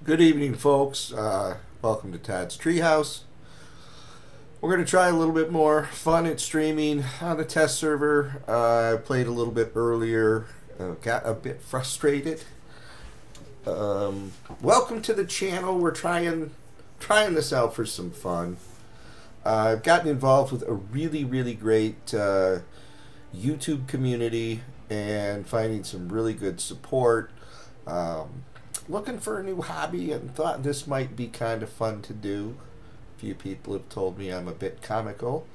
Good evening, folks. Welcome to Todd's Treehouse. We're going to try a little bit more fun at streaming on the test server. I played a little bit earlier, got a bit frustrated. Welcome to the channel. We're trying this out for some fun. I've gotten involved with a really great YouTube community and finding some really good support. Looking for a new hobby and thought this might be kind of fun to do. A few people have told me I'm a bit comical,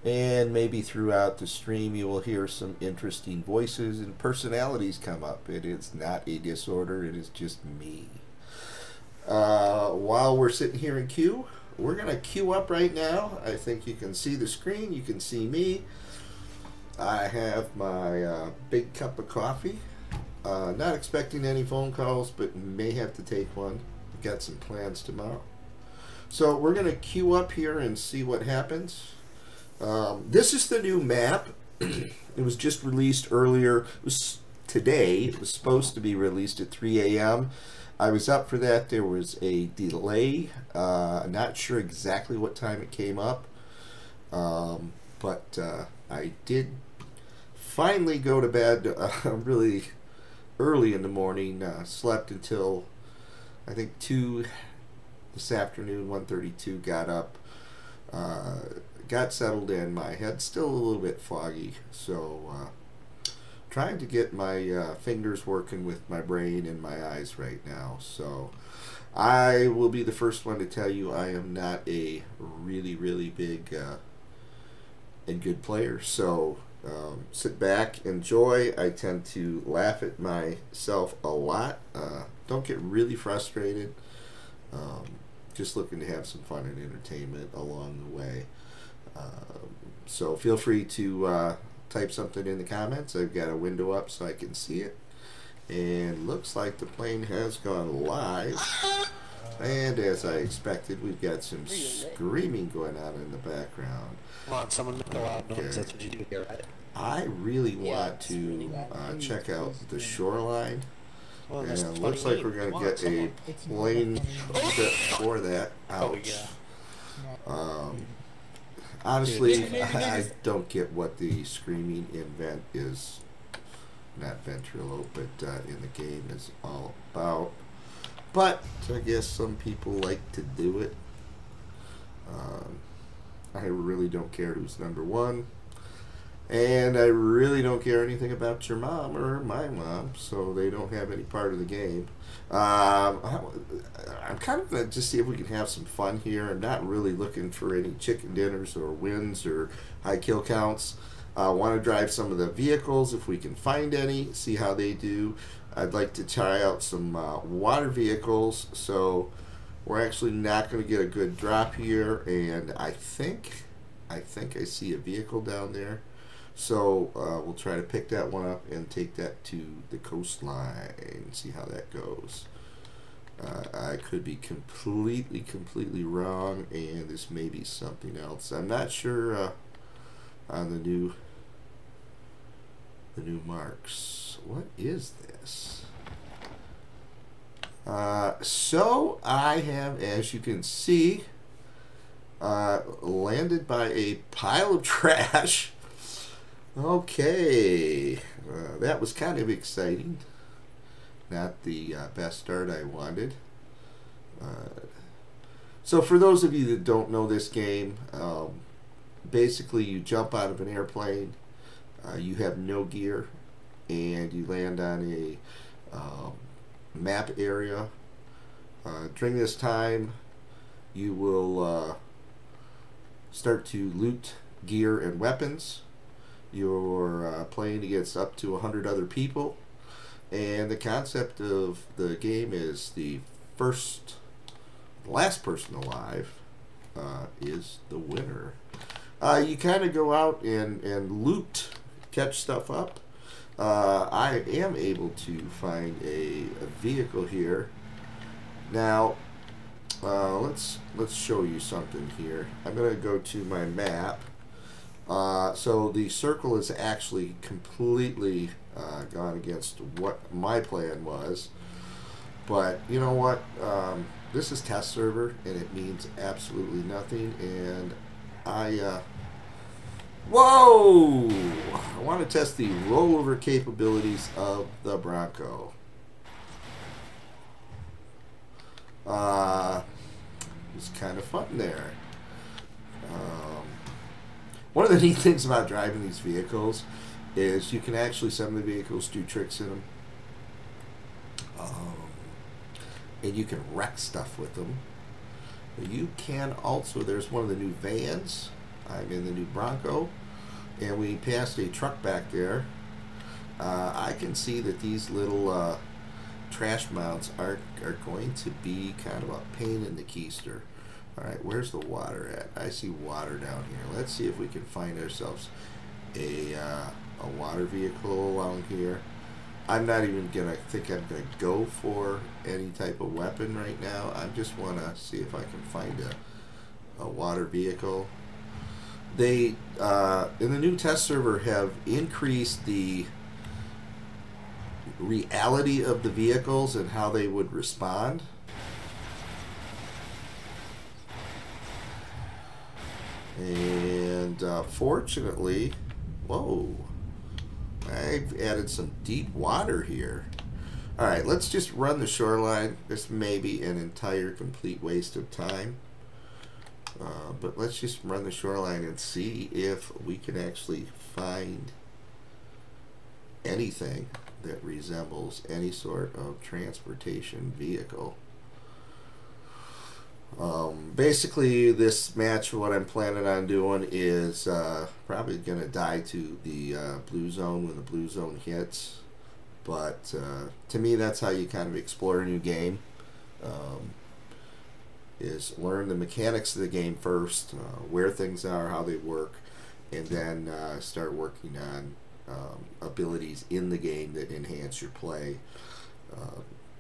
and maybe throughout the stream you will hear some interesting voices and personalities come up. It is not a disorder, it is just me. While we're sitting here in queue, we're going to queue up right now. I think you can see the screen, you can see me. I have my big cup of coffee. Not expecting any phone calls, but may have to take one. Got some plans tomorrow. So we're going to queue up here and see what happens. This is the new map. It was just released earlier. It was today. It was supposed to be released at 3 a.m. I was up for that. There was a delay. I'm not sure exactly what time it came up. But I did finally go to bed really early in the morning. Slept until I think 2 this afternoon, 1:32. Got up, got settled in. My head's still a little bit foggy, so trying to get my fingers working with my brain and my eyes right now. So I will be the first one to tell you I am not a really big and good player. So sit back, enjoy. I tend to laugh at myself a lot. Don't get really frustrated. Just looking to have some fun and entertainment along the way. So feel free to type something in the comments. I've got a window up so I can see it. And looks like the plane has gone live. And as I expected, we've got some screaming going on in the background. Come on, someone make a loud noise. That's what you do here, right? I really want to check out the shoreline. Well, and looks like we're going to get a plane trip for that. Ouch. Honestly, I don't get what the screaming in vent is, not ventrilo, but in the game is all about. But I guess some people like to do it. I really don't care who's number one. And I really don't care anything about your mom or my mom, so they don't have any part of the game. I'm kind of going to just see if we can have some fun here. I'm not really looking for any chicken dinners or wins or high kill counts. I want to drive some of the vehicles if we can find any, see how they do. I'd like to try out some water vehicles, so we're actually not going to get a good drop here, and I think I see a vehicle down there. So we'll try to pick that one up and take that to the coastline and see how that goes. I could be completely wrong, and this may be something else. I'm not sure on the new marks. What is this? So I have, as you can see, landed by a pile of trash. Okay, that was kind of exciting. Not the best start I wanted. So for those of you that don't know this game, basically you jump out of an airplane, you have no gear, and you land on a map area. During this time, you will start to loot gear and weapons. You're playing against up to 100 other people, and the concept of the game is the last person alive is the winner. You kind of go out and loot, catch stuff up. I am able to find a vehicle here. Now let's show you something here. I'm going to go to my map. So the circle is actually completely gone against what my plan was. But you know what? This is test server, and it means absolutely nothing. And whoa! I want to test the rollover capabilities of the Bronco. It's kind of fun there. One of the neat things about driving these vehicles is you can actually, some of the vehicles do tricks in them. And you can wreck stuff with them. You can also, there's one of the new vans. I'm in the new Bronco, and we passed a truck back there. I can see that these little trash mounts are going to be kind of a pain in the keister. Alright, where's the water at? I see water down here. Let's see if we can find ourselves a water vehicle along here. I'm not even gonna think I'm gonna go for any type of weapon right now. I just wanna see if I can find a water vehicle. They in the new test server have increased the reality of the vehicles and how they would respond. And fortunately, whoa, I've added some deep water here. Alright, let's just run the shoreline. This may be an entire complete waste of time. But let's just run the shoreline and see if we can actually find anything that resembles any sort of transportation vehicle. Basically, this match, what I'm planning on doing is probably going to die to the blue zone when the blue zone hits. But to me, that's how you kind of explore a new game. Is learn the mechanics of the game first, where things are, how they work, and then start working on abilities in the game that enhance your play.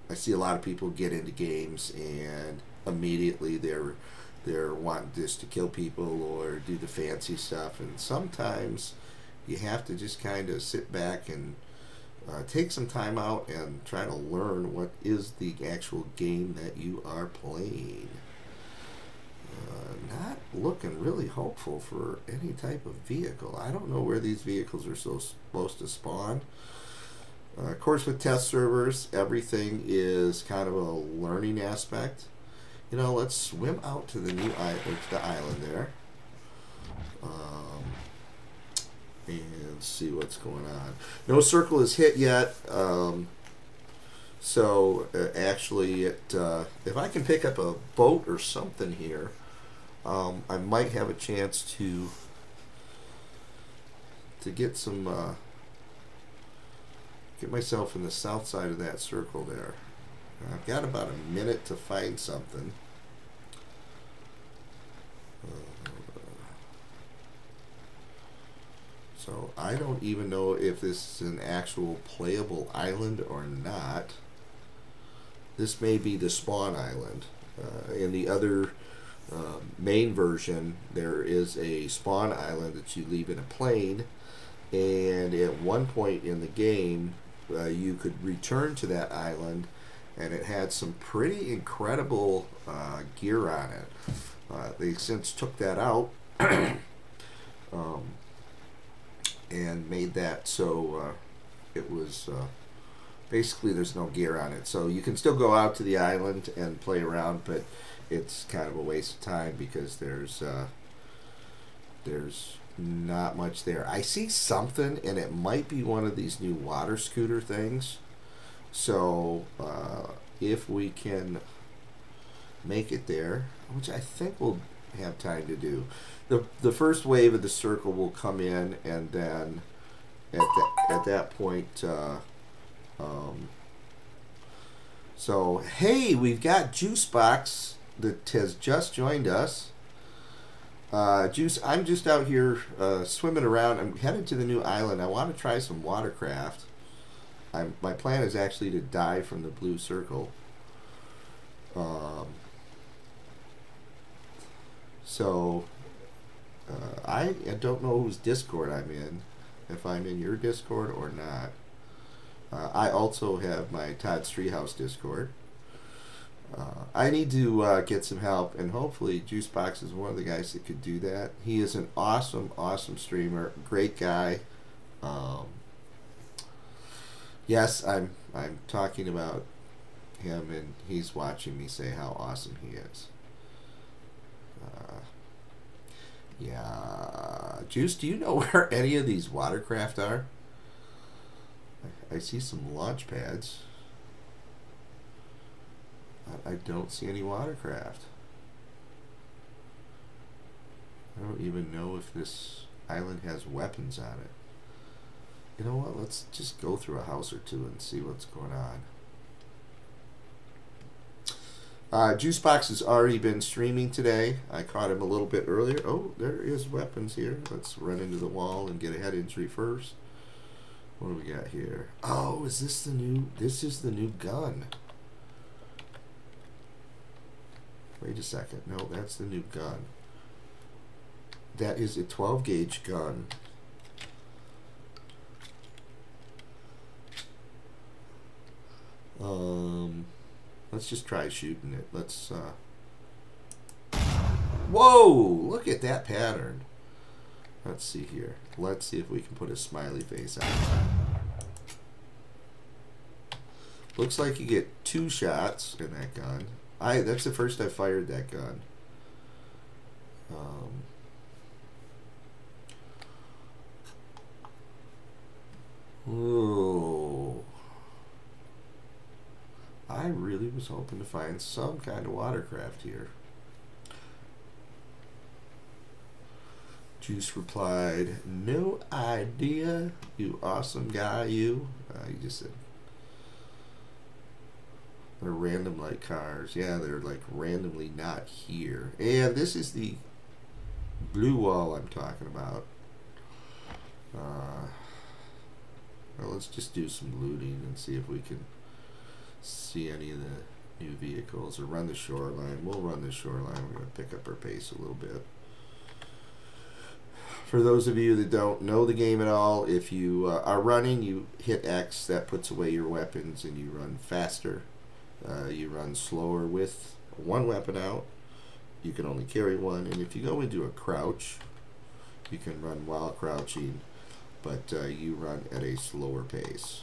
I see a lot of people get into games and immediately they're wanting just to kill people or do the fancy stuff, and sometimes you have to just kind of sit back and take some time out and try to learn what is the actual game that you are playing. Not looking really hopeful for any type of vehicle. I don't know where these vehicles are supposed to spawn. Of course, with test servers, everything is kind of a learning aspect. You know, let's swim out to the new island there, and see what's going on. No circle is hit yet, so actually, if I can pick up a boat or something here, I might have a chance to get some. Get myself in the south side of that circle there. I've got about a minute to find something. So I don't even know if this is an actual playable island or not. This may be the spawn island. In the other main version, there is a spawn island that you leave in a plane, and at one point in the game, you could return to that island, and it had some pretty incredible gear on it. They since took that out and made that so it was basically there's no gear on it. So you can still go out to the island and play around, but it's kind of a waste of time because there's not much there. I see something, and it might be one of these new water scooter things. So if we can make it there, which I think we'll have time to do, the first wave of the circle will come in, and then at that point, so hey, we've got Juicebox that has just joined us. Juice, I'm just out here swimming around. I'm headed to the new island. I want to try some watercraft. My plan is actually to die from the blue circle. So I don't know whose Discord I'm in, if I'm in your Discord or not. I also have my Todd's Treehouse Discord. I need to get some help, and hopefully Juicebox is one of the guys that could do that. He is an awesome, awesome streamer, great guy. Um, yes, I'm talking about him, and he's watching me say how awesome he is. Yeah, Juice, do you know where any of these watercraft are? I see some launch pads. I don't see any watercraft. I don't even know if this island has weapons on it. You know what? Let's just go through a house or two and see what's going on. Juicebox has already been streaming today. I caught him a little bit earlier. Oh, there is weapons here. Let's run into the wall and get a head injury first. What do we got here? Oh, is this the new... This is the new gun. Wait a second. No, that's the new gun. That is a 12 gauge gun. Let's just try shooting it. Let's, Whoa! Look at that pattern. Let's see here. Let's see if we can put a smiley face on it. Looks like you get 2 shots in that gun. That's the first I fired that gun. Ooh. I really was hoping to find some kind of watercraft here. Juice replied, "No idea, you awesome guy, you." He just said, they're random like cars. Yeah, they're like randomly not here. And this is the blue wall I'm talking about. Well, let's just do some looting and see if we can see any of the new vehicles, or run the shoreline. We'll run the shoreline. We're going to pick up our pace a little bit. For those of you that don't know the game at all, if you are running, you hit X, that puts away your weapons, and you run faster. You run slower with one weapon out. You can only carry one, and if you go into a crouch, you can run while crouching, but you run at a slower pace.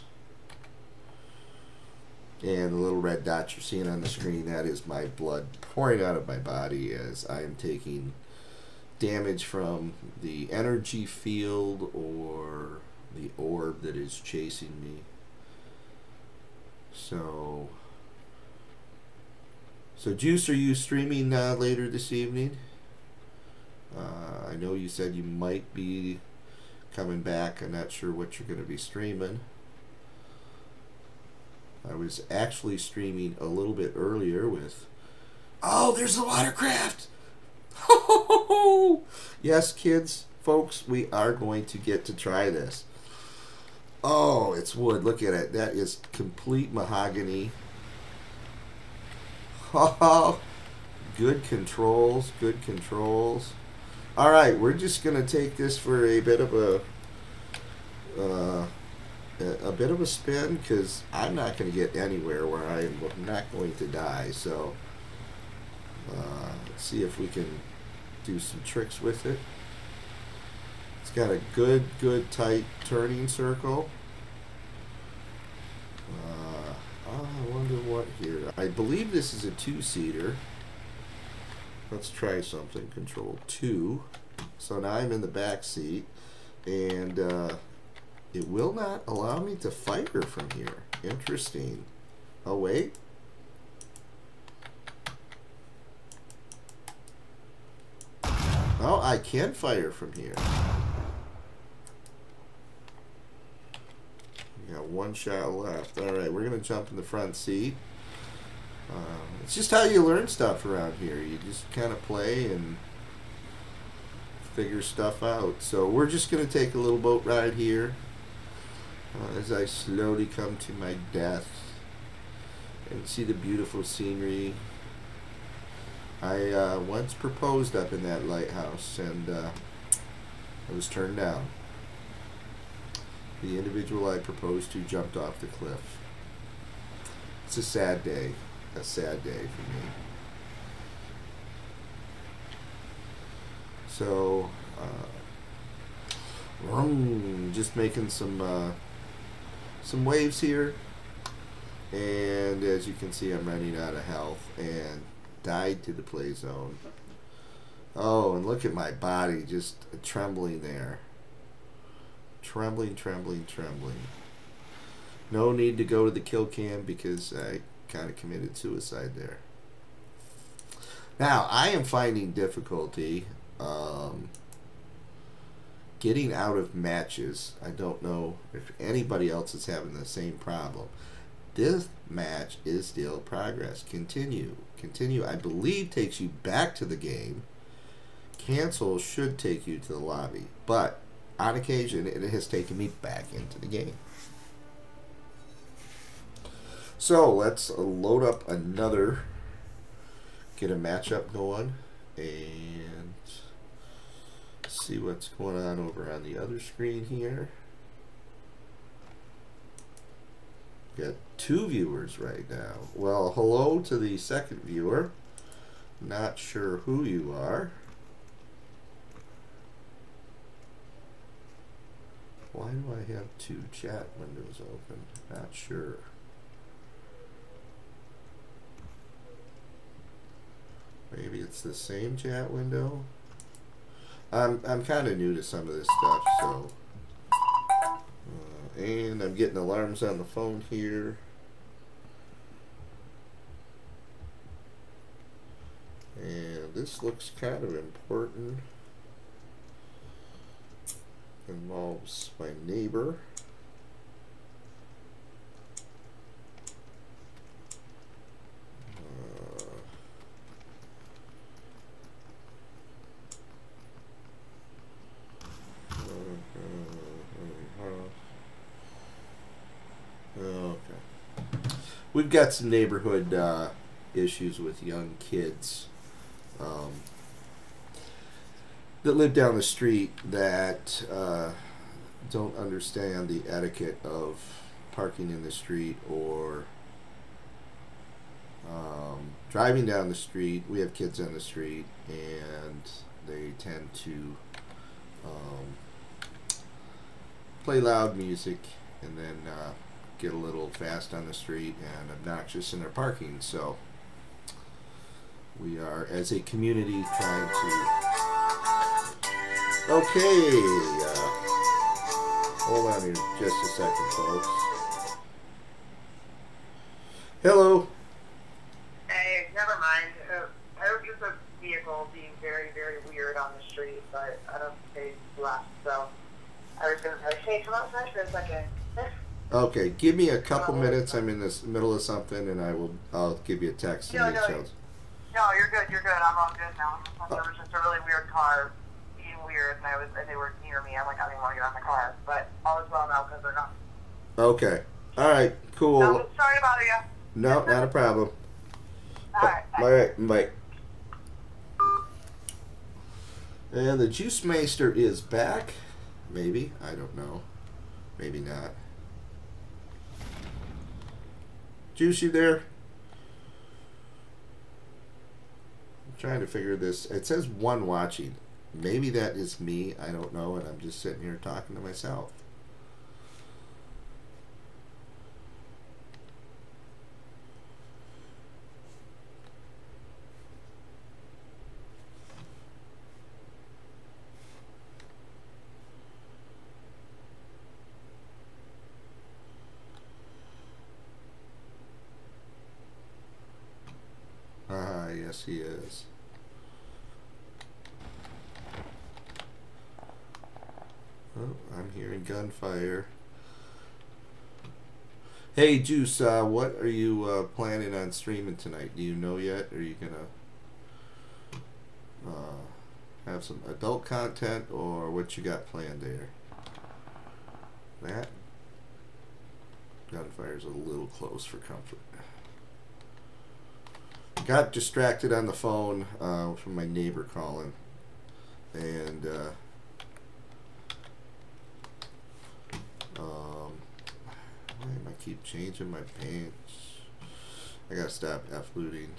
And the little red dot you're seeing on the screen, that is my blood pouring out of my body as I am taking damage from the energy field or the orb that is chasing me. So Juice, are you streaming later this evening? I know you said you might be coming back. I'm not sure what you're going to be streaming. I was actually streaming a little bit earlier with... Oh, there's the watercraft! Yes, kids, folks, we are going to get to try this. Oh, it's wood. Look at it. That is complete mahogany. Oh, good controls, good controls. All right, we're just going to take this for a bit of a spin, because I'm not going to get anywhere where I'm not going to die. So let's see if we can do some tricks with it. It's got a good tight turning circle. I wonder what here. I believe this is a 2-seater. Let's try something. Control 2. So now I'm in the back seat, and it will not allow me to fire from here. Interesting. Oh, wait. Oh, I can fire from here. We got 1 shot left. Alright, we're going to jump in the front seat. It's just how you learn stuff around here. You just kind of play and figure stuff out. So we're just going to take a little boat ride here as I slowly come to my death and see the beautiful scenery. I once proposed up in that lighthouse, and I was turned down. The individual I proposed to jumped off the cliff. It's a sad day. a sad day for me. So, just making some waves here, and as you can see, I'm running out of health and died to the play zone. Oh, and look at my body just trembling there. Trembling, trembling, trembling. No need to go to the kill cam because I kind of committed suicide there. Now, I am finding difficulty getting out of matches. I don't know if anybody else is having the same problem. This match is still progress. Continue. Continue, I believe, takes you back to the game. Cancel should take you to the lobby. But on occasion, it has taken me back into the game. So let's load up another, get a matchup going, and see what's going on over on the other screen here. Got 2 viewers right now. Well, hello to the second viewer. Not sure who you are. Why do I have 2 chat windows open? Not sure. Maybe it's the same chat window. I'm kind of new to some of this stuff, so. And I'm getting alarms on the phone here. And this looks kind of important. Involves my neighbor. We've got some neighborhood issues with young kids that live down the street that don't understand the etiquette of parking in the street or driving down the street. We have kids on the street, and they tend to play loud music and then get a little fast on the street and obnoxious in their parking. So we are, as a community, trying to. Okay, hold on here just a second, folks. Hello. Hey, never mind. I was just a vehicle being very, very weird on the street, but I don't think they left, so I was going to say, hey, come outside for a second. Okay, give me a couple minutes. I'm in the middle of something, and I'll give you a text. No, you're good. You're good. I'm all good now. There was just a really weird car being weird, and they were near me. I'm like, I didn't want to get out of the car, but all is well now because they're not. Okay. All right. Cool. No, sorry to bother you. No, not a problem. All right. All right. Bye. And the Juice Meister is back. Maybe. I don't know. Maybe not. Juice, you there? I'm trying to figure this. It says 1 watching. Maybe that is me. I don't know. And I'm just sitting here talking to myself. Yes, he is. Oh, I'm hearing gunfire. Hey, Juice, what are you planning on streaming tonight? Do you know yet? Are you gonna have some adult content, or what you got planned there? That gunfire's a little close for comfort. Got distracted on the phone from my neighbor calling, and why am I keep changing my pants? I gotta stop F-looting.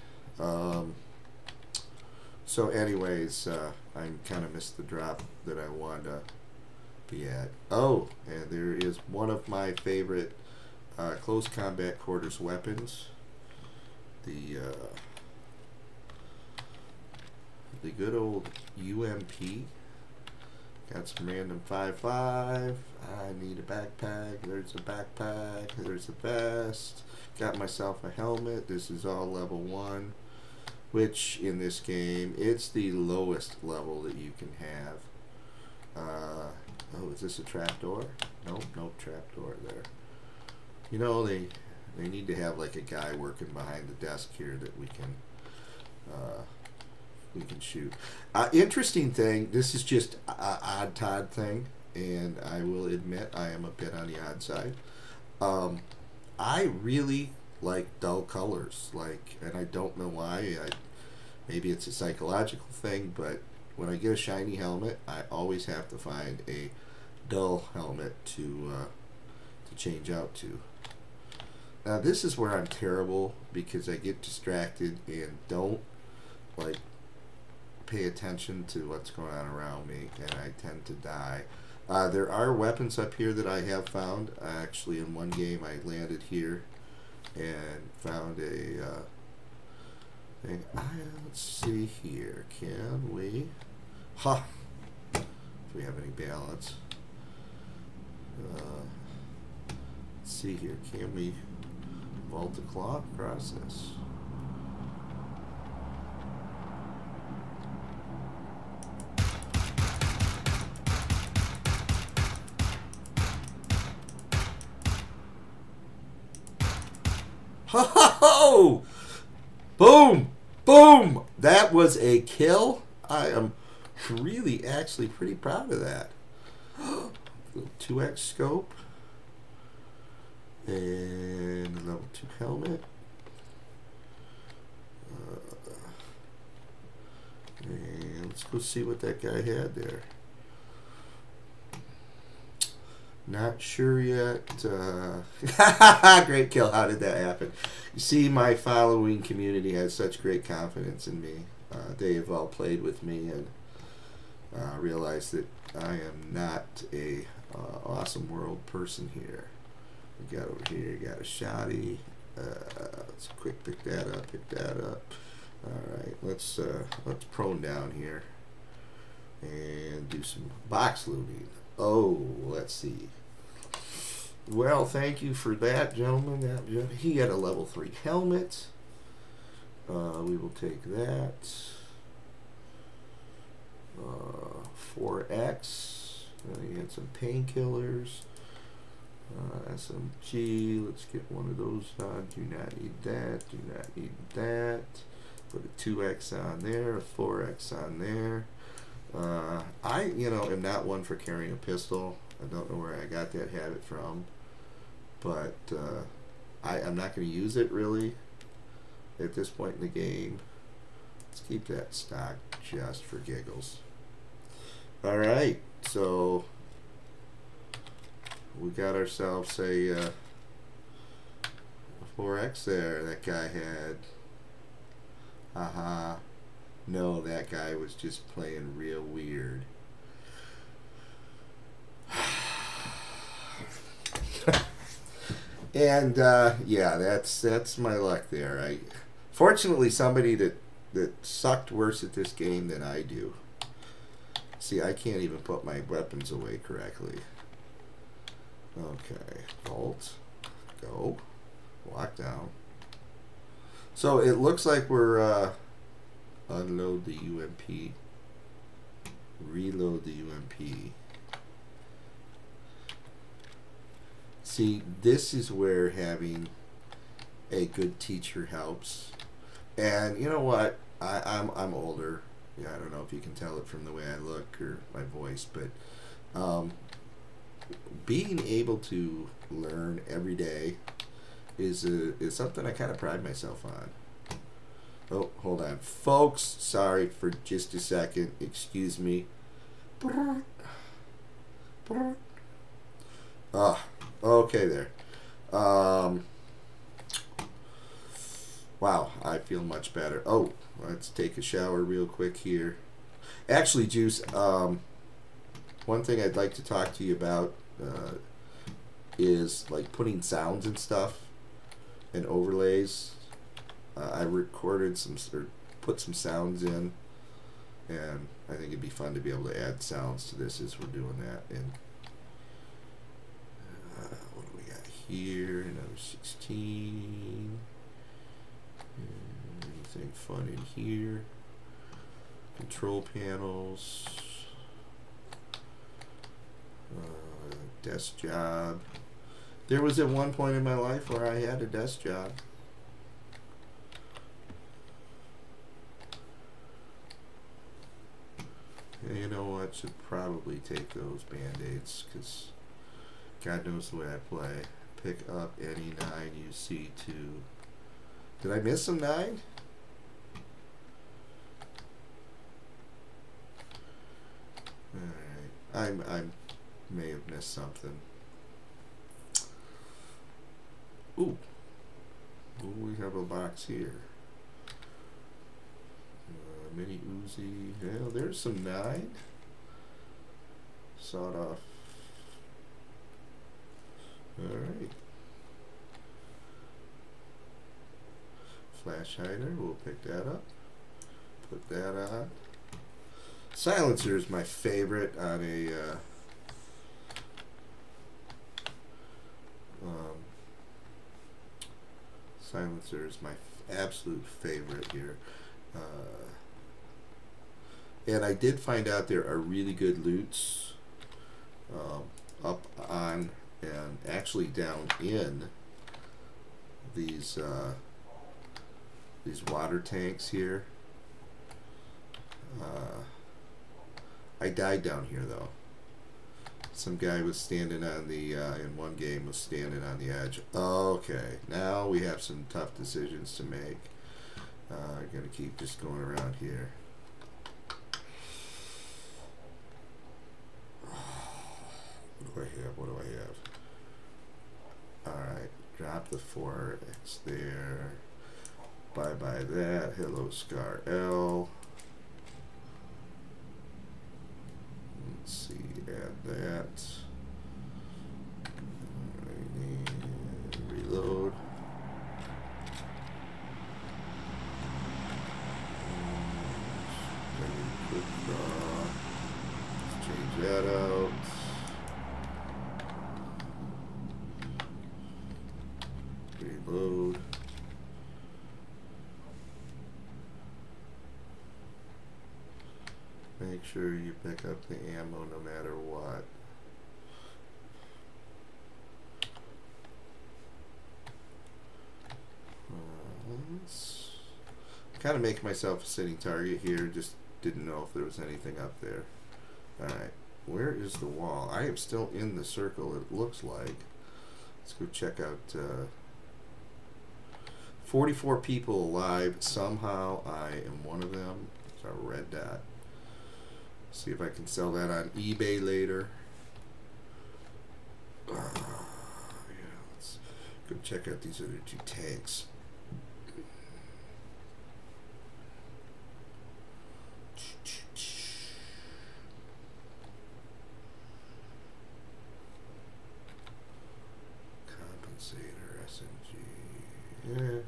So anyways, I kind of missed the drop that I wanted to be at. Oh, and there is one of my favorite close combat quarters weapons. The good old UMP. Got some random 5.5. I need a backpack. There's a backpack. There's a vest. Got myself a helmet. This is all level 1. Which, in this game, it's the lowest level that you can have. Oh, is this a trapdoor? Nope, no trapdoor there. You know, they need to have like a guy working behind the desk here that we can shoot. Interesting thing, this is just a odd Todd thing, and I will admit I am a bit on the odd side. I really like dull colors, and I don't know why. Maybe it's a psychological thing, but when I get a shiny helmet, I always have to find a dull helmet to change out to. Now this is where I'm terrible, because I get distracted and don't pay attention to what's going on around me, and I tend to die. There are weapons up here that I have found. Actually, in one game I landed here and found a thing. Let's see here. Can we? Ha! If we have any balance. Let's see here. Can we vault the clock process? Ho ho ho! Boom! Boom! That was a kill. I am really actually pretty proud of that. Little 2x scope. And a level 2 helmet. And let's go see what that guy had there. Not sure yet. Great kill. How did that happen? You see, my following community has such great confidence in me. They have all played with me and realized that I am not a awesome world person here. We got over here, got a shotty. Let's quick pick that up. Alright, let's prone down here and do some box looting. Oh, let's see. Well, thank you for that, gentlemen. He had a level 3 helmet. We will take that. 4X. He had some painkillers. SMG. Let's get one of those on. Do not need that. Do not need that. Put a 2X on there. A 4X on there. I, am not one for carrying a pistol. I don't know where I got that habit from, but I'm not going to use it really at this point in the game. Let's keep that stock just for giggles. All right, so we got ourselves a 4X there. That guy had. Haha. No, that guy was just playing real weird. And yeah, that's my luck there. Fortunately, somebody that sucked worse at this game than I do. See, I can't even put my weapons away correctly. Okay, vault, go, lock down. So it looks like we're unload the UMP, reload the UMP. See, this is where having a good teacher helps. And you know what? I'm older. Yeah, I don't know if you can tell it from the way I look or my voice, but being able to learn every day is something I kind of pride myself on. Oh, hold on, folks. Sorry for just a second. Excuse me. Ah, okay there. Wow, I feel much better. Oh, let's take a shower real quick here. Actually, Juice, one thing I'd like to talk to you about is like putting sounds and stuff and overlays. I recorded or put some sounds in, and I think it'd be fun to be able to add sounds to this as we're doing that. And what do we got here? Another 16. Anything fun in here? Control panels. Desk job. There was at one point in my life where I had a desk job. And you know what? Should probably take those band-aids, because God knows the way I play. Pick up any 9 you see to... Did I miss some 9? Alright. I may have missed something. Ooh. Ooh, we have a box here. Mini Uzi. Yeah, there's some 9. Sawed off. Alright. Flash hider. We'll pick that up. Put that on. Silencer is my favorite on a silencer is my absolute favorite here. And I did find out there are really good loots up on and actually down in these water tanks here. I died down here though. Some guy was standing on the in one game was standing on the edge. Okay, now we have some tough decisions to make. I'm gonna keep just going around here. What do I have? What do I have? Alright, drop the 4X there. Bye bye that. Hello Scar L. Let's see, add that. Reload. Quick draw. Let's change that out. Reload. Make sure you pick up the ammo no matter what. Kind of make myself a sitting target here. Just didn't know if there was anything up there. Alright, where is the wall? I am still in the circle, it looks like. Let's go check out 44 people alive. Somehow I am one of them. It's a red dot. See if I can sell that on eBay later. Yeah, let's go check out these other 2 tanks. Compensator, SMG. Yeah.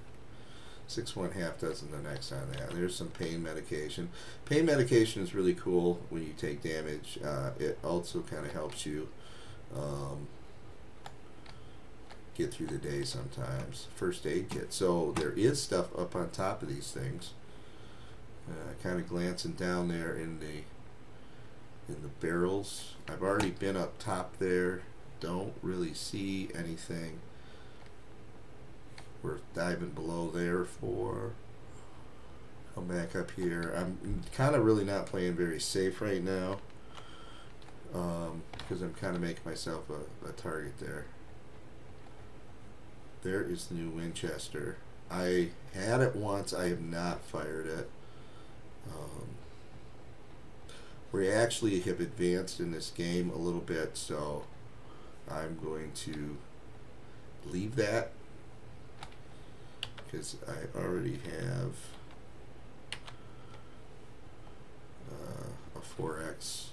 6 1/2 dozen the next on that. There's some pain medication. Pain medication is really cool when you take damage. It also kind of helps you get through the day sometimes. First aid kit. So there is stuff up on top of these things. Kind of glancing down there in the barrels. I've already been up top there. Don't really see anything worth diving below there for. Come back up here. I'm kind of really not playing very safe right now because I'm kind of making myself a target there. There is the new Winchester. I had it once. I have not fired it. We actually have advanced in this game a little bit, so I'm going to leave that. because I already have a 4X.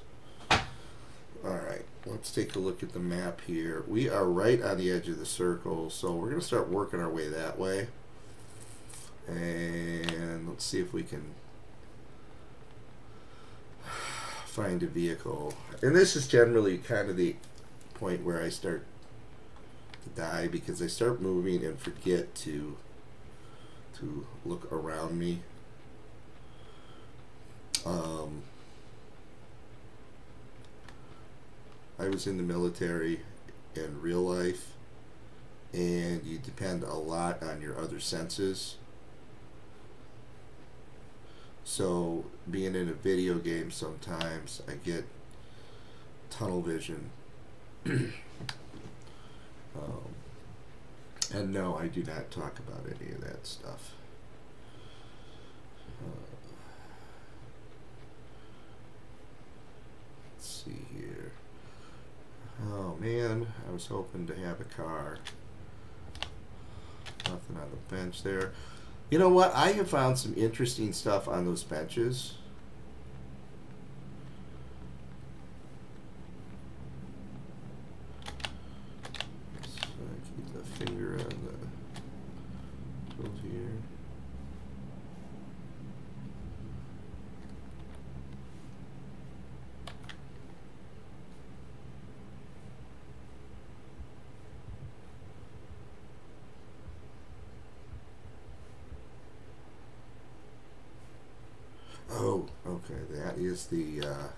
Alright, let's take a look at the map here. We are right on the edge of the circle, so we're going to start working our way that way. And let's see if we can find a vehicle. And this is generally kind of the point where I start to die, because I start moving and forget to look around me. I was in the military in real life, and you depend a lot on your other senses. So being in a video game, sometimes I get tunnel vision. And no, I do not talk about any of that stuff. Let's see here. Oh man, I was hoping to have a car. Nothing on the bench there. You know what? I have found some interesting stuff on those benches. Let's keep the finger on the tools here. Oh, okay, that is the, I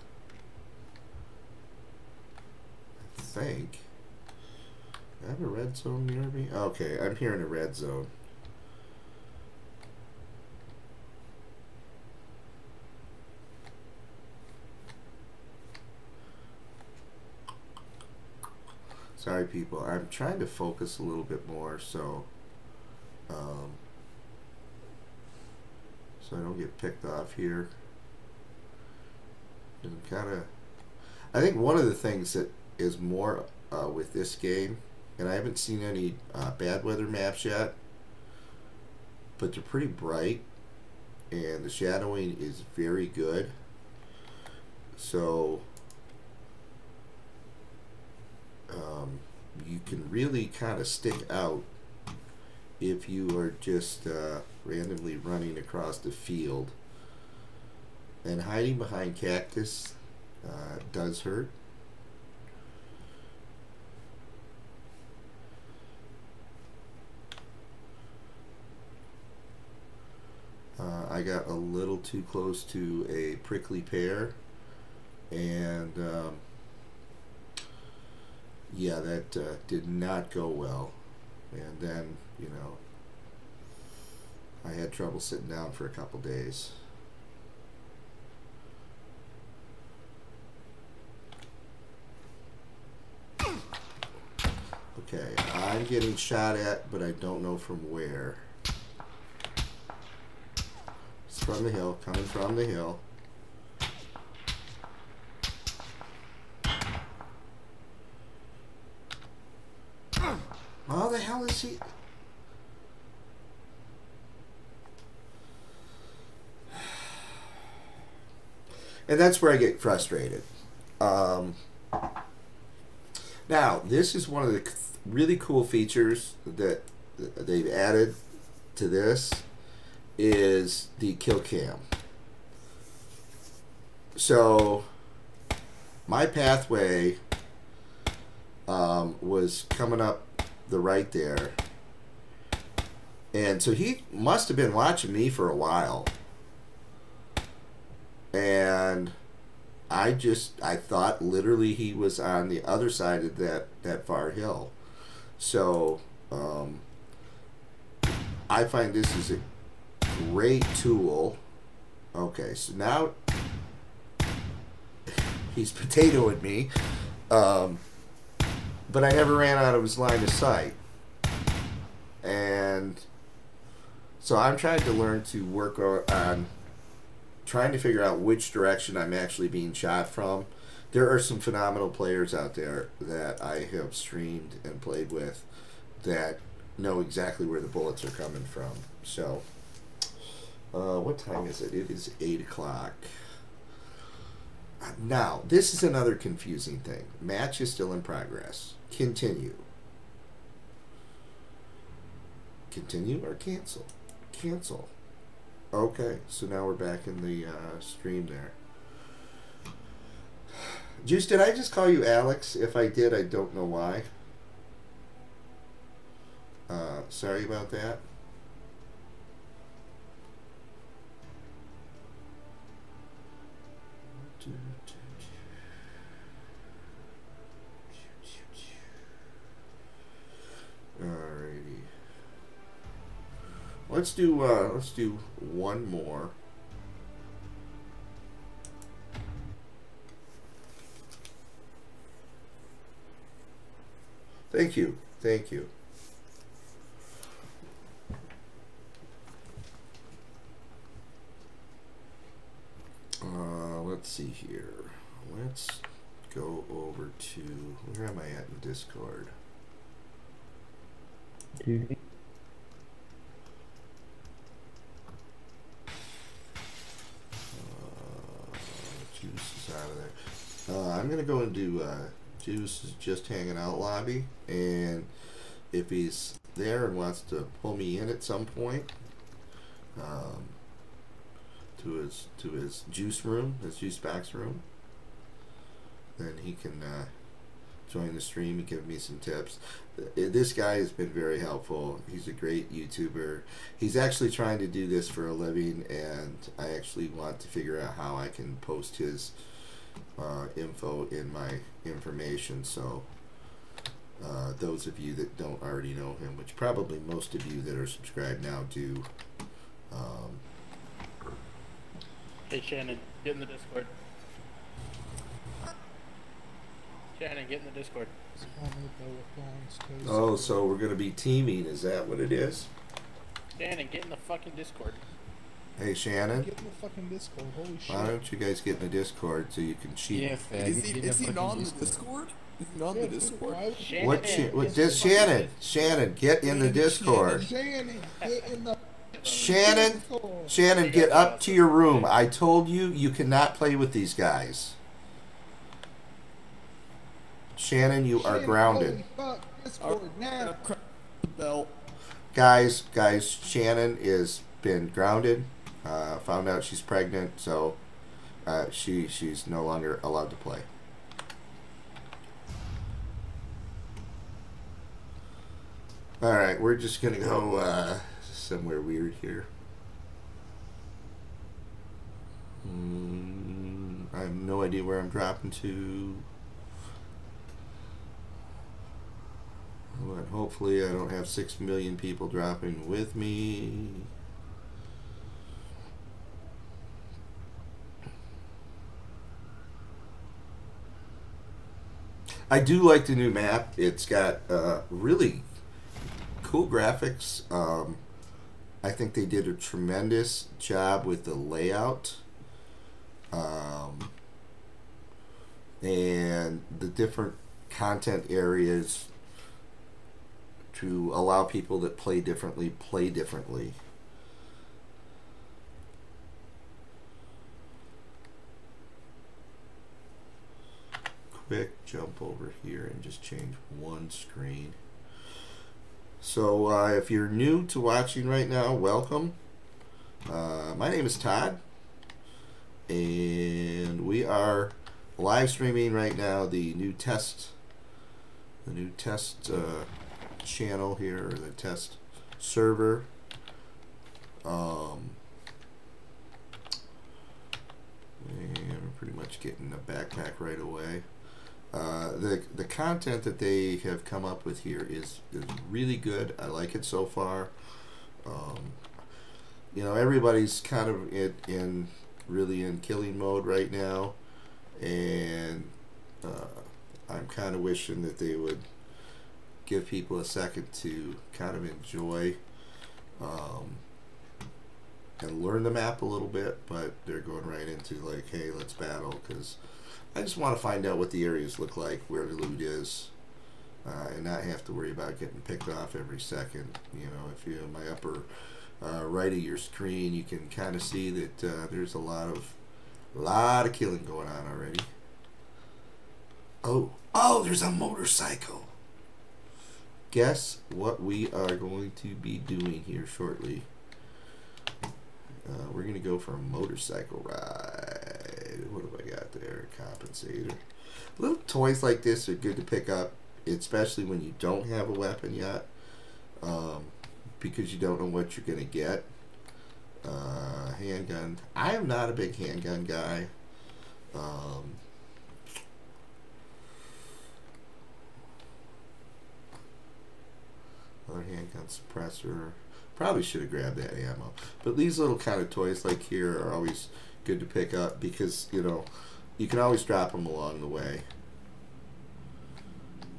think, do I have a red zone near me? Okay, I'm here in a red zone. Sorry people, I'm trying to focus a little bit more so I don't get picked off here. And I think one of the things that is more with this game, and I haven't seen any bad weather maps yet, but they're pretty bright and the shadowing is very good. So you can really kind of stick out if you are just randomly running across the field. And hiding behind cactus does hurt. I got a little too close to a prickly pear, and yeah, that did not go well. And then, you know, I had trouble sitting down for a couple days. Okay, I'm getting shot at, but I don't know from where. It's from the hill, coming from the hill. How the hell is he? And that's where I get frustrated. Now, this is one of the really cool features that they've added to this, is the kill cam. So my pathway was coming up the right there, and so he must have been watching me for a while, and I thought literally he was on the other side of that far hill. So I find this is a great tool. Okay, so now he's potatoing me, but I never ran out of his line of sight. And so I'm trying to learn to work on trying to figure out which direction I'm actually being shot from. There are some phenomenal players out there that I have streamed and played with that know exactly where the bullets are coming from. So, what time is it? It is 8 o'clock. Now, this is another confusing thing. Match is still in progress. Continue. Continue or cancel? Cancel. Okay, so now we're back in the stream there. Juice, did I just call you Alex? If I did, I don't know why. Sorry about that. Alrighty. Let's do one more. Thank you. Thank you. Let's see here. Let's go over to, where am I at in Discord? Dude. Juice is out of there. I'm gonna go into Juice is just hanging out lobby, and if he's there and wants to pull me in at some point, to his juice room, his juice box room, then he can join the stream and give me some tips. This guy has been very helpful. He's a great YouTuber. He's actually trying to do this for a living, and I actually want to figure out how I can post his info in my information. So those of you that don't already know him, which probably most of you that are subscribed now do. Hey Shannon, get in the Discord. Shannon, get in the Discord. Oh, so we're going to be teaming, is that what it is? Shannon, get in the fucking Discord. Hey Shannon, Get in the fucking Discord. Holy shit. why don't you guys get in the Discord so you can cheat? Yeah, fag. Is he not on the Discord? Is he not on the Discord? Shannon, What does Shannon, get in the Discord. Shannon, get in the Shannon, Discord. Shannon, get up to your room. I told you you cannot play with these guys. Shannon, you are Shannon, grounded. holy fuck, Discord now. Bell. Guys, Shannon is been grounded. Found out she's pregnant, so she's no longer allowed to play. All right, we're just gonna go somewhere weird here. I have no idea where I'm dropping to. But hopefully I don't have 6 million people dropping with me. I do like the new map. It's got really cool graphics. I think they did a tremendous job with the layout. And the different content areas to allow people that play differently. Quick jump over here and just change one screen. So if you're new to watching right now, welcome. My name is Todd, and we are live streaming right now the new test channel here, or the test server. And we're pretty much getting a backpack right away. The content that they have come up with here is really good. I like it so far. You know, everybody's kind of really in killing mode right now, and I'm kind of wishing that they would give people a second to kind of enjoy and learn the map a little bit, but they're going right into like, hey, let's battle, because I just want to find out what the areas look like, where the loot is, and not have to worry about getting picked off every second. You know, if you're in my upper right of your screen, you can kind of see that there's a lot of killing going on already. Oh, there's a motorcycle. Guess what we are going to be doing here shortly. We're going to go for a motorcycle ride. What have I got there? Compensator. Little toys like this are good to pick up, especially when you don't have a weapon yet, because you don't know what you're going to get. Handgun. I am not a big handgun guy. Another handgun suppressor. Probably should have grabbed that ammo. But these little kind of toys like here are always good to pick up because, you know, you can always drop them along the way.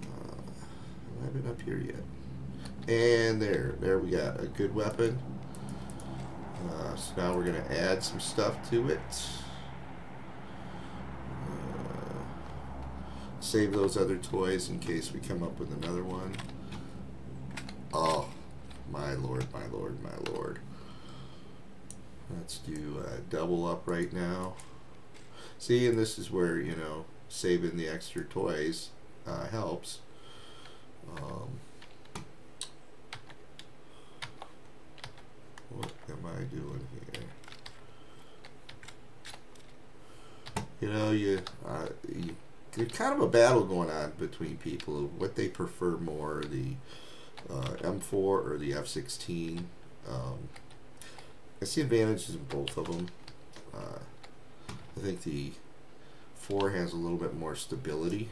I haven't been up here yet. And there we got a good weapon. So now we're going to add some stuff to it. Save those other toys in case we come up with another one. Oh, my lord, my lord, my lord. Let's do double up right now. See, and this is where, you know, saving the extra toys helps. What am I doing here? You know, there's kind of a battle going on between people of what they prefer more, the M4 or the F16. I see advantages in both of them. I think the 4 has a little bit more stability.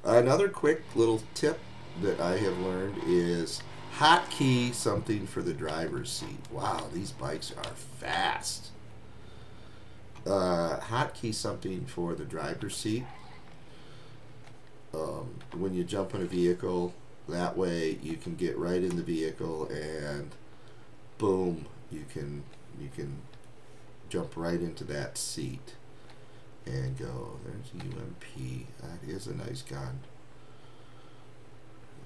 Another quick little tip that I have learned is hotkey something for the driver's seat. Wow, these bikes are fast. Hotkey something for the driver's seat. When you jump in a vehicle, that way you can get right in the vehicle and boom, you can jump right into that seat and go. There's UMP. That is a nice gun.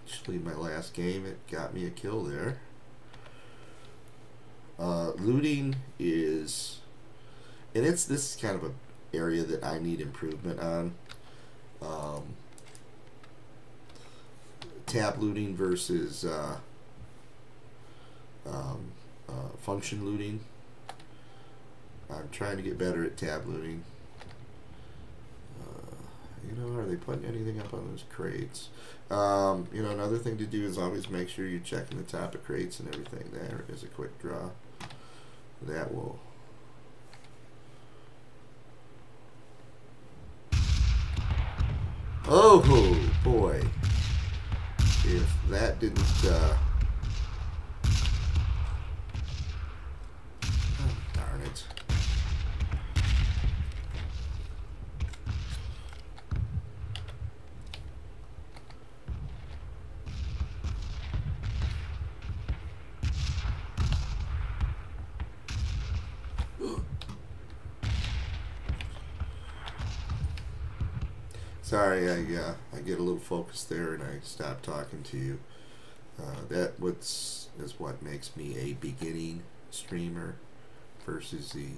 Actually, my last game, it got me a kill there. Looting is, and this is kind of an area that I need improvement on. Tab looting versus function looting. I'm trying to get better at tab looting. You know, are they putting anything up on those crates? You know, another thing to do is always make sure you're checking the top of crates and everything. There is a quick draw. That will. Oh boy. If that didn't, oh, darn it. Sorry, I get a little focused there and I stop talking to you. That is what makes me a beginning streamer versus the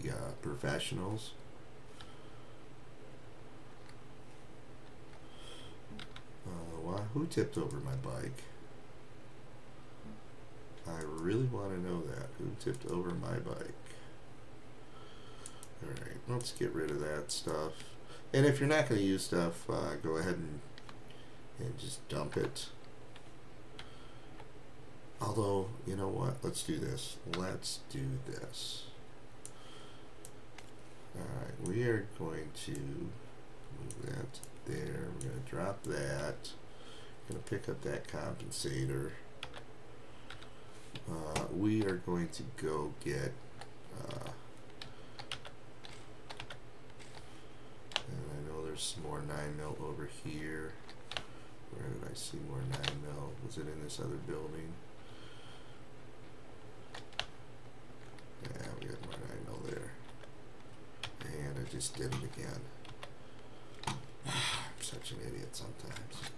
professionals. Who tipped over my bike? I really want to know that. Who tipped over my bike? Alright, let's get rid of that stuff. And if you're not going to use stuff, go ahead and just dump it. Although, you know what? Let's do this. Let's do this. Alright, we are going to move that there. We're going to drop that. Going to pick up that compensator. We are going to go get and I know there's some more 9mm over here. Where did I see more 9mm? Was it in this other building? Yeah, we got more 9mm there. And I just did it again. such an idiot sometimes.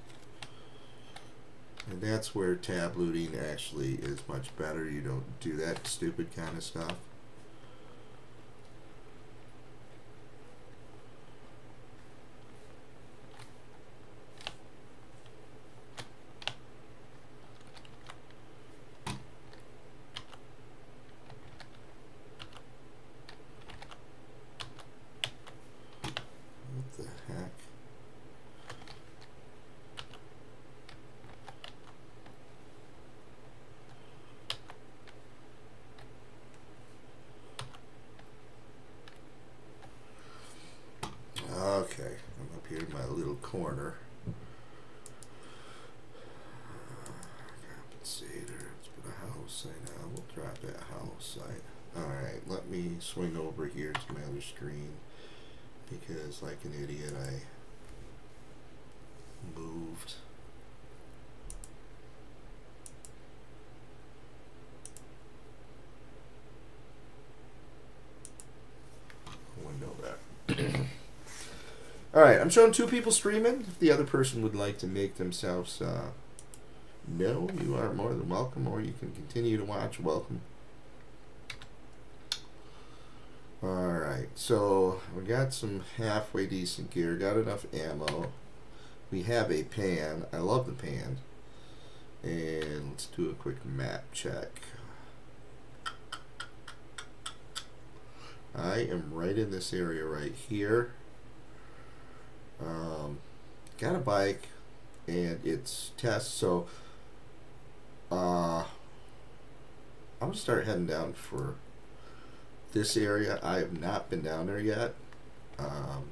And that's where tab looting actually is much better. You don't do that stupid kind of stuff. What the heck? Okay, I'm up here in my little corner. Compensator, let's put a house sign on. We'll drop that house sign. Alright, let me swing over here to my other screen because, like an idiot, I moved. Window that. Alright, I'm showing 2 people streaming. If the other person would like to make themselves known, you are more than welcome, or you can continue to watch. Welcome. Alright, so we got some halfway decent gear, got enough ammo. We have a pan. I love the pan. And let's do a quick map check. I am right in this area right here. Got a bike and it's test, so I'm gonna start heading down for this area. I have not been down there yet.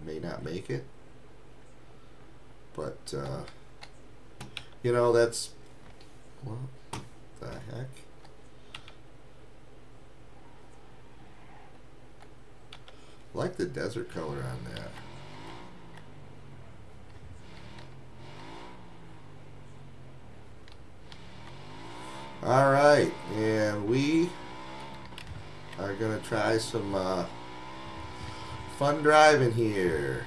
May not make it, but you know, that's what the heck. I like the desert color on that. Alright, and we are going to try some fun driving here.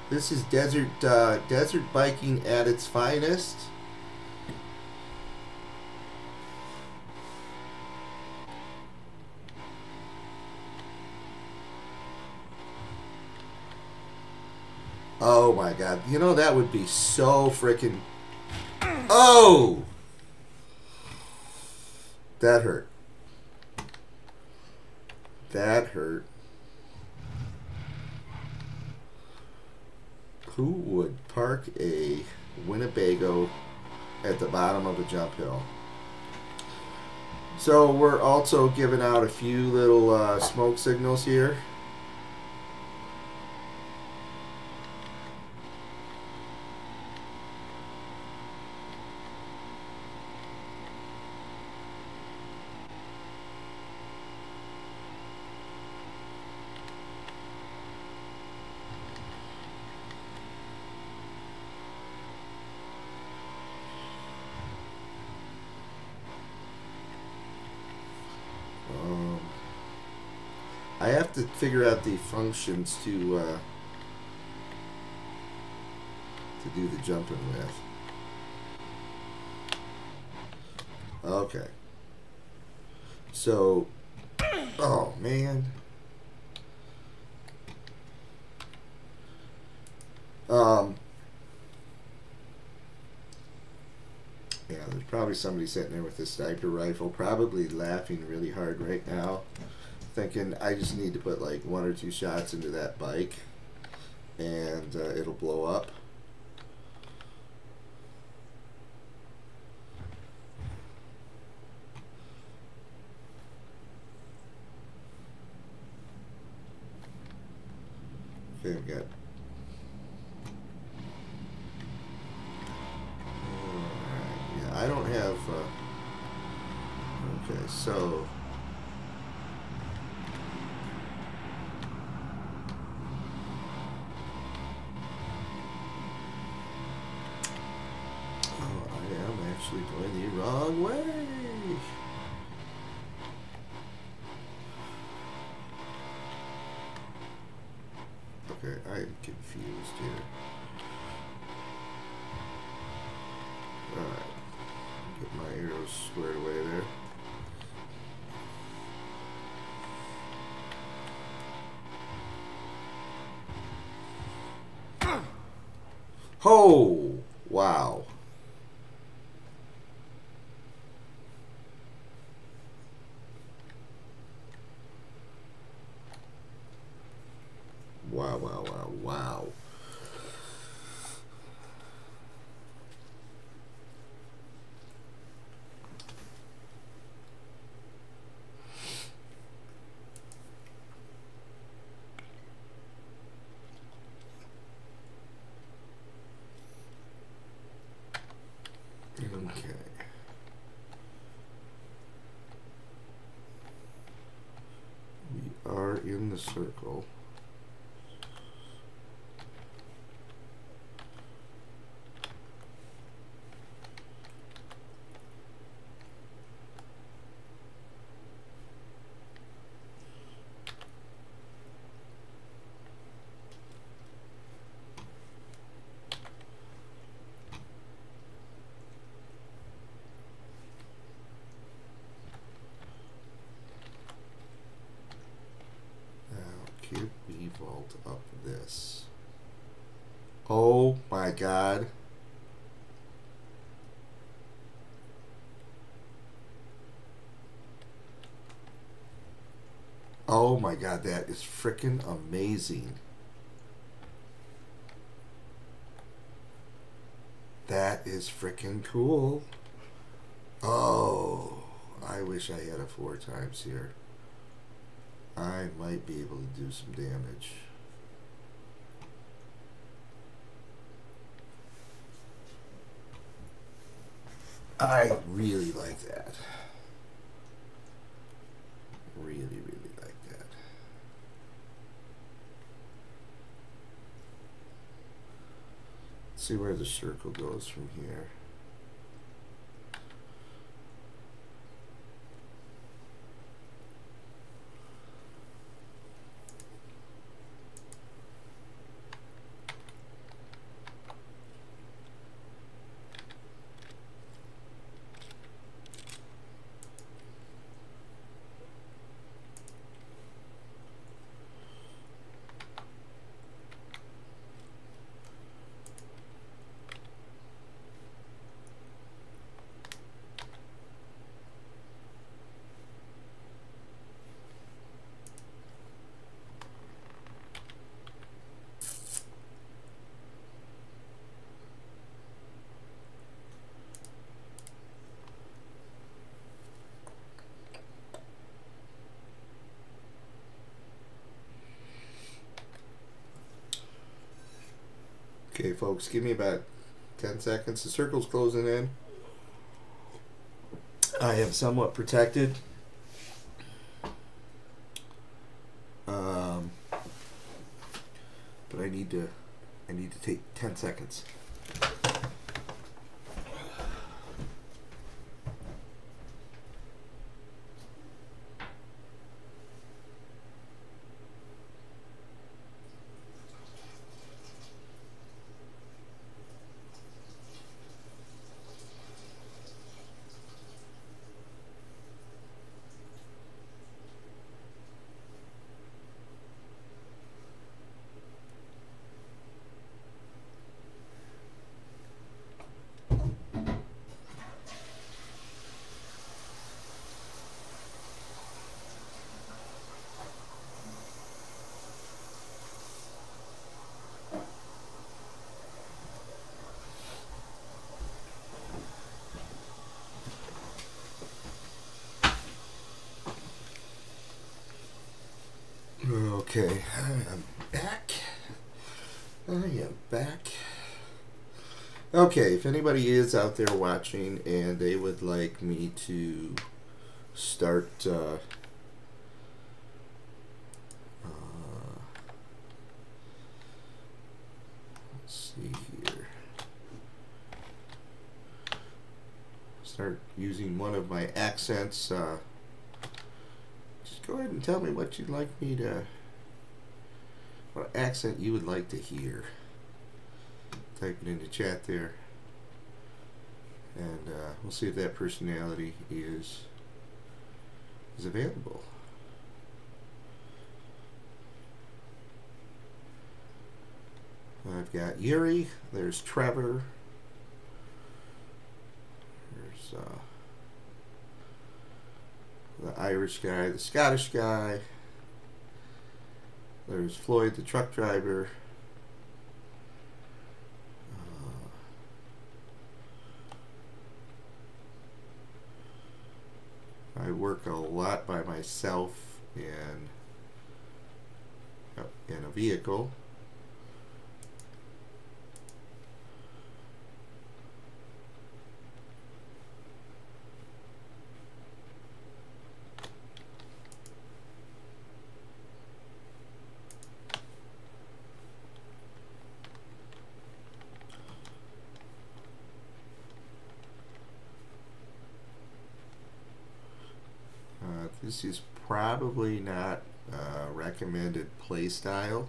This is desert biking at its finest. Oh my god. You know, that would be so freaking... Oh! That hurt. That hurt. Who would park a Winnebago at the bottom of a jump hill? So we're also giving out a few little smoke signals here. I have to figure out the functions to do the jumping with. Okay. So, oh man. Yeah, there's probably somebody sitting there with a sniper rifle, probably laughing really hard right now, thinking I just need to put like 1 or 2 shots into that bike and it'll blow up. Okay, we got... yeah, I don't have... okay, so... Going the wrong way. Okay, I'm confused here. Alright. Get my arrows squared away there. Oh! Wow. Wow, wow, wow, wow. Okay. We are in the circle. Could we vault up this? Oh my god. Oh my god, that is frickin' amazing. That is frickin' cool. Oh, I wish I had a 4 times here. I might be able to do some damage. I really like that. Really, really like that. Let's see where the circle goes from here. Okay, folks, give me about 10 seconds. The circle's closing in. I am somewhat protected. But I need to take 10 seconds. Okay, I am back. I am back. Okay, if anybody is out there watching and they would like me to start let's see here. start using one of my accents. Just go ahead and tell me what you'd like me to, what accent you would like to hear. Type it in the chat there, and we'll see if that personality is available. I've got Yuri, there's Trevor, there's the Irish guy, the Scottish guy, there's Floyd, the truck driver, I work a lot by myself in a vehicle. This is probably not recommended play style.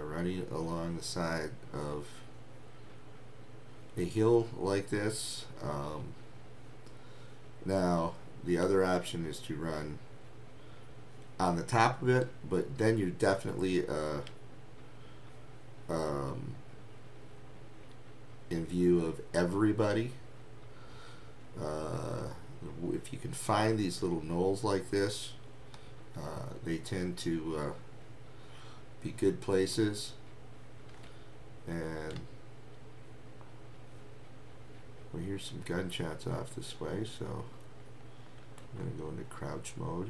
Running along the side of a hill like this. Now, the other option is to run on the top of it, but then you're definitely in view of everybody. If you can find these little knolls like this, they tend to be good places. And we hear some gunshots off this way, so I'm going to go into crouch mode.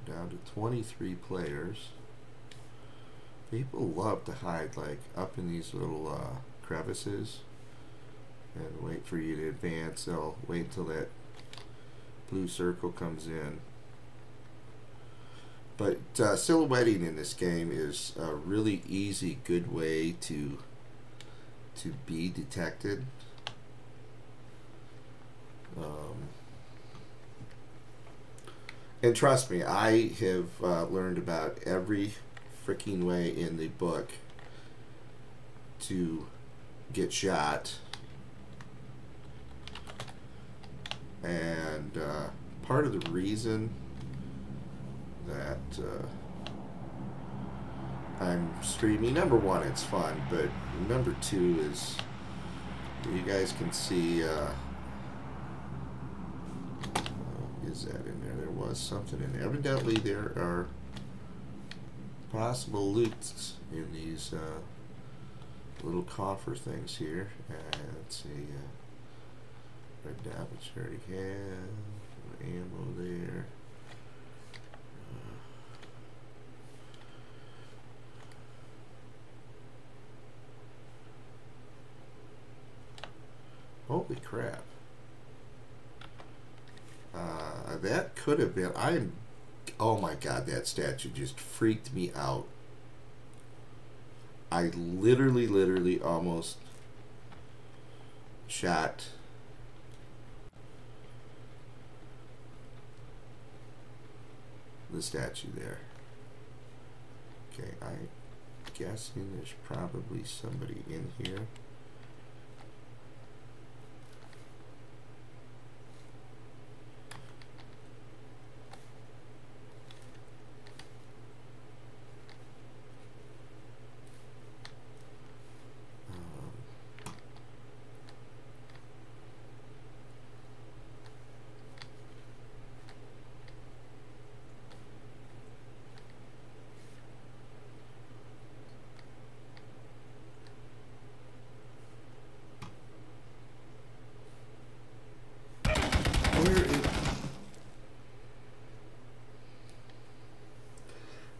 Down to 23 players. People love to hide like up in these little crevices and wait for you to advance. They'll wait until that blue circle comes in. But silhouetting in this game is a really easy, good way to be detected. And trust me, I have learned about every freaking way in the book to get shot. And part of the reason that I'm streaming, number one, it's fun, but number two is you guys can see is that in there? There was something in there. Evidently there are possible loots in these little coffer things here. Let's see, red dot, which I already have, ammo there. Holy crap. That could have been, oh my god, that statue just freaked me out. I literally almost shot the statue there. Okay, I'm guessing there's probably somebody in here.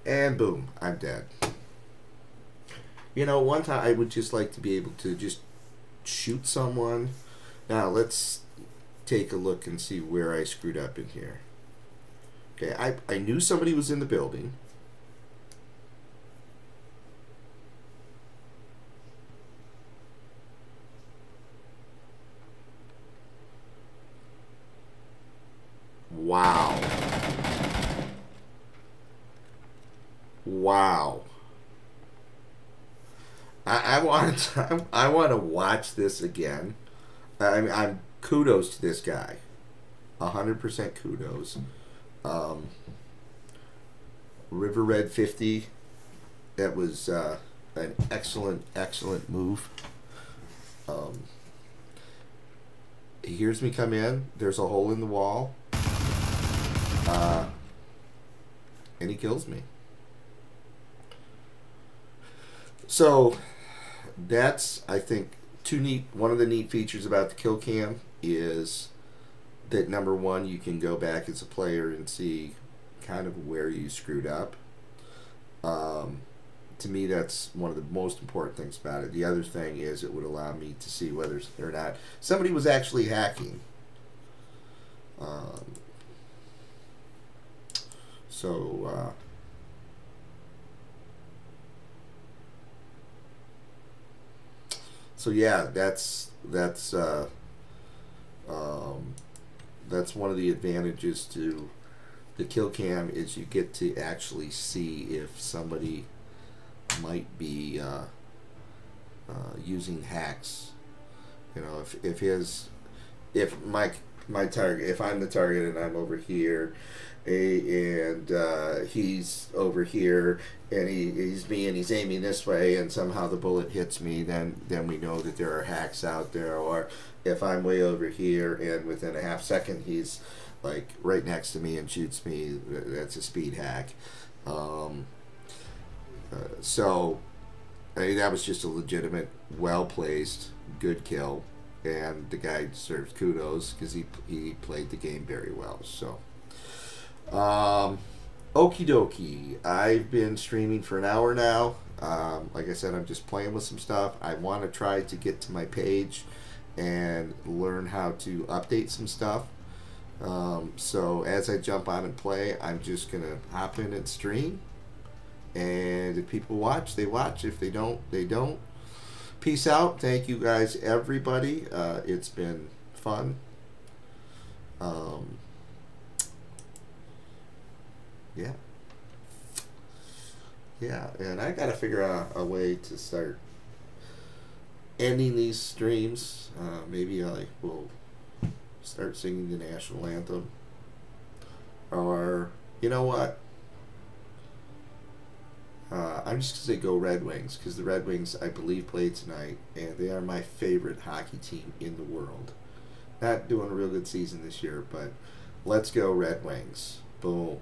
And boom, I'm dead. You know, one time I would just like to be able to just shoot someone Now let's take a look and see where I screwed up in here. Okay, I knew somebody was in the building. Wow. Wow. I want to watch this again. I'm kudos to this guy. 100% kudos. River Red 50. That was an excellent move. He hears me come in. There's a hole in the wall. And he kills me. So that's, I think, one of the neat features about the kill cam is that, number one, you can go back as a player and see kind of where you screwed up. To me, that's one of the most important things about it. The other thing is it would allow me to see whether or not somebody was actually hacking. So yeah, that's one of the advantages to the kill cam, is you get to actually see if somebody might be using hacks. You know, if my target, if I'm the target and I'm over here, and he's over here, and he's me and he's aiming this way, and somehow the bullet hits me, then we know that there are hacks out there. Or if I'm way over here and within a half second he's like right next to me and shoots me, that's a speed hack. So I mean, that was just a legitimate, well-placed, good kill, and the guy deserves kudos because he played the game very well. So okie dokie. I've been streaming for an hour now. Like I said, I'm just playing with some stuff. I want to try to get to my page and learn how to update some stuff. So as I jump on and play, I'm just gonna hop in and stream, and if people watch, they watch. If they don't, they don't. Peace out. Thank you guys, everybody. It's been fun. Yeah, and I gotta figure out a way to start ending these streams. Maybe I will start singing the national anthem, or you know what? I'm just gonna say go Red Wings, because the Red Wings, I believe, play tonight, and they are my favorite hockey team in the world. Not doing a real good season this year, but let's go Red Wings. Boom.